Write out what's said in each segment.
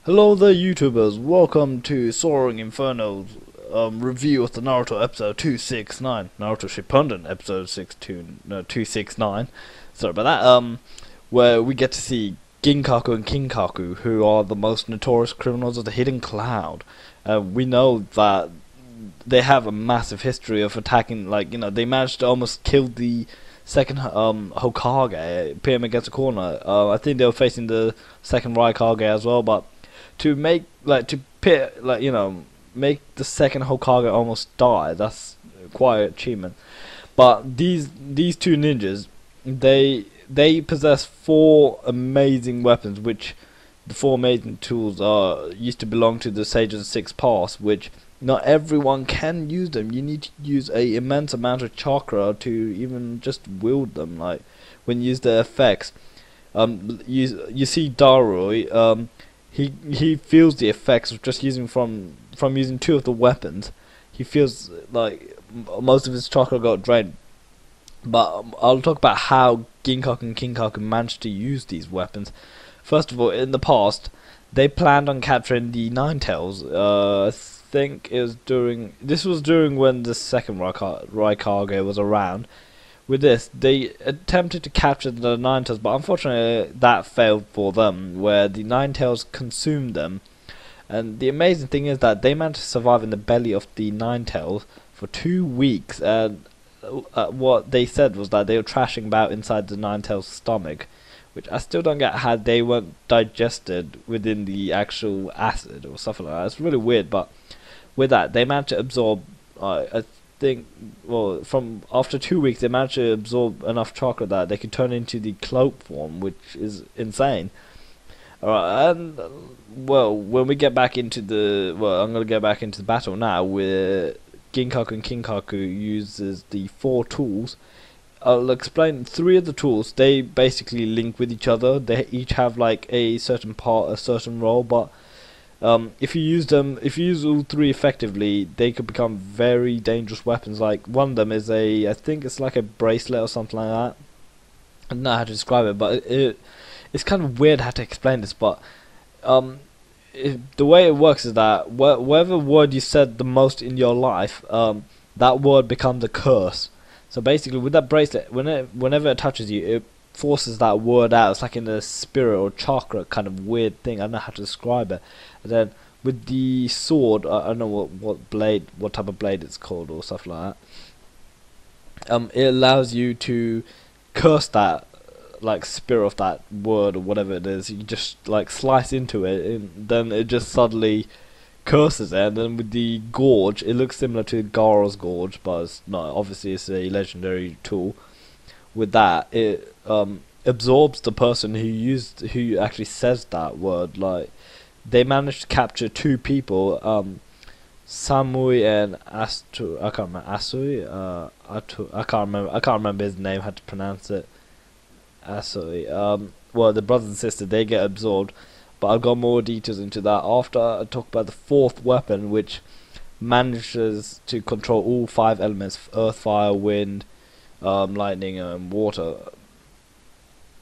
Hello there, YouTubers. Welcome to Soaring Inferno's review of the Naruto episode 269, Naruto Shippuden episode 269. Sorry about that. Where we get to see Ginkaku and Kinkaku, who are the most notorious criminals of the Hidden Cloud. We know that they have a massive history of attacking. They managed to almost kill the second Hokage, put him against a corner. I think they were facing the second Raikage as well, but to make make the second Hokage almost die, that's quite an achievement. But these two ninjas, they possess four amazing weapons, which the four amazing tools used to belong to the Sages of Six Paths, which not everyone can use them. You need to use a immense amount of chakra to even just wield them. Like when you use their effects, you see Darui. He feels the effects of just using from using two of the weapons. He feels like most of his chakra got drained. But I'll talk about how Ginkaku and Kinkaku managed to use these weapons. First of all, in the past, they planned on capturing the Ninetales. I think this was during when the second Raikage was around. With this, they attempted to capture the Ninetales, but unfortunately that failed for them, where the Ninetales consumed them. And the amazing thing is that they managed to survive in the belly of the Ninetales for 2 weeks, and what they said was that they were trashing about inside the Ninetales' stomach, which I still don't get how they weren't digested within the actual acid or something like that. It's really weird, but with that, they managed to absorb, from after 2 weeks, they managed to absorb enough chakra that they could turn into the cloak form, which is insane. Alright, and when we get back into I'm gonna get back into the battle now, where Ginkaku and Kinkaku uses the four tools. I'll explain three of the tools. They basically link with each other. They each have like a certain role, but if you use all three effectively, they could become very dangerous weapons. Like one of them is I think it's like a bracelet or something like that. I don't know how to describe it, but it's kind of weird how to explain this. But the way it works is that whatever word you said the most in your life, that word becomes a curse. So basically, with that bracelet, whenever it touches you, it forces that word out. It's like in the spirit or chakra kind of weird thing. I don't know how to describe it. And then with the sword, I don't know what type of blade it's called or stuff like that. It allows you to curse that spirit of that word or whatever it is. You just slice into it, and then it just suddenly curses it. And then with the gorge, it looks similar to Gaara's gorge, but it's not. Obviously, it's a legendary tool. With that, it absorbs the person who actually says that word. Like they managed to capture two people, Samui and Astu. I can't remember Asui. I can't remember his name. How to pronounce it? Asui. The brothers and sisters, they get absorbed. But I've got more details into that after I talk about the fourth weapon, which manages to control all five elements: earth, fire, wind, lightning, and water.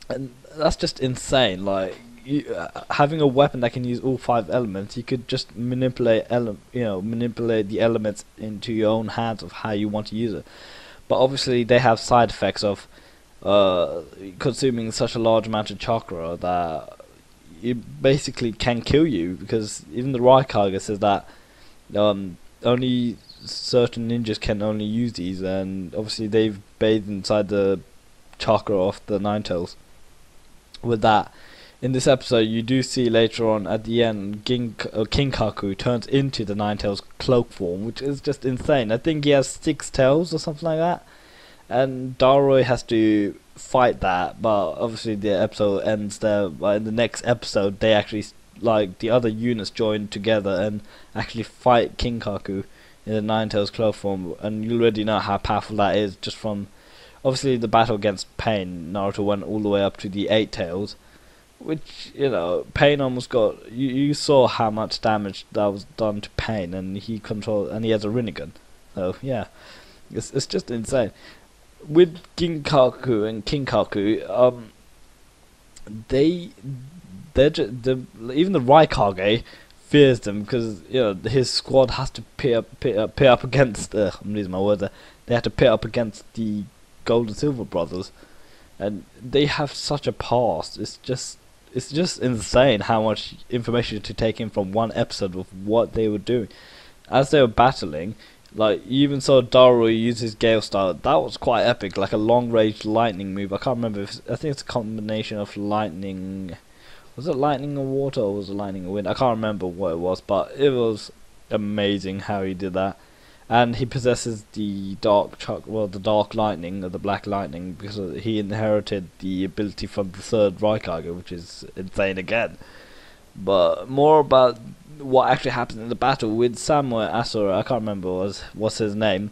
And that's just insane. Like having a weapon that can use all five elements, you could just manipulate the elements into your own hands of how you want to use it. But obviously, they have side effects of consuming such a large amount of chakra that it basically can kill you, because even the Raikage says that only certain ninjas can only use these, and obviously they've bathed inside the chakra of the Ninetales. With that, in this episode, you do see later on at the end, Kinkaku turns into the Ninetales cloak form, which is just insane. I think he has 6 tails or something like that, and Darui has to fight that, but obviously the episode ends there. But in the next episode, they actually, the other units, join together and actually fight Kinkaku in the Ninetales cloak form, and you already know how powerful that is just from obviously the battle against Pain. Naruto went all the way up to the 8 tails, which, Pain almost got, you saw how much damage that was done to Pain, and he has a Rinnegan. So yeah, it's just insane. With Ginkaku and Kinkaku, even the Raikage fears them because his squad has to pit up against. I'm losing my words there. They have to pit up against the Gold and Silver brothers, and they have such a past. It's just insane how much information to take in from one episode of what they were doing as they were battling. Like, you even saw Daru use his Gale style. That was quite epic, like a long-range lightning move. I can't remember. I think it's a combination of lightning. Was it lightning and water, or was it lightning and wind? I can't remember what it was, but it was amazing how he did that. And he possesses the the dark lightning, or the black lightning, because he inherited the ability from the third Raikage, which is insane again. But more about what actually happened in the battle with Samurai Asura. I can't remember what's his name.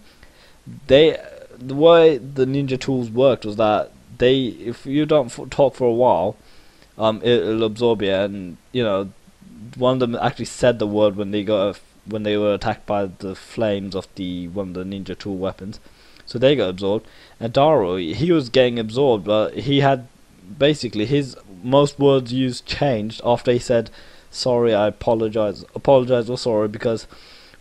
The way the ninja tools worked was that if you don't talk for a while, it'll absorb you, and one of them actually said the word when they were attacked by the flames of one of the ninja tool weapons, so they got absorbed. And Daru, he was getting absorbed, but he had basically his most words used changed after he said sorry, I apologize or sorry, because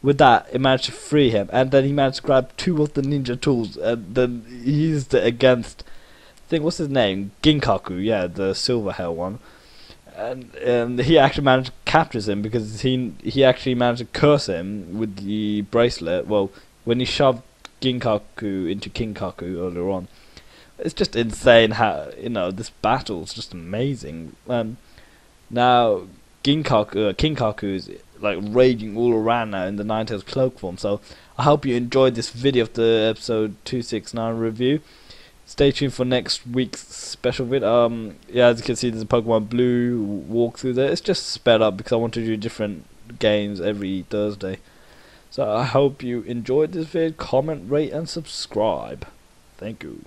with that it managed to free him, and then he managed to grab two of the ninja tools, and then he used it against, I think, what's his name, Ginkaku, yeah, the silver hair one. And he actually managed to capture him because he actually managed to curse him with the bracelet. Well, when he shoved Ginkaku into Kinkaku earlier on. It's just insane how this battle is just amazing. Now Kinkaku is like raging all around now in the Ninetales cloak form. So I hope you enjoyed this video of the episode 269 review. Stay tuned for next week's special vid. Yeah, as you can see, there's a Pokemon Blue walkthrough there. It's just sped up because I want to do different games every Thursday. So I hope you enjoyed this vid. Comment, rate, and subscribe. Thank you.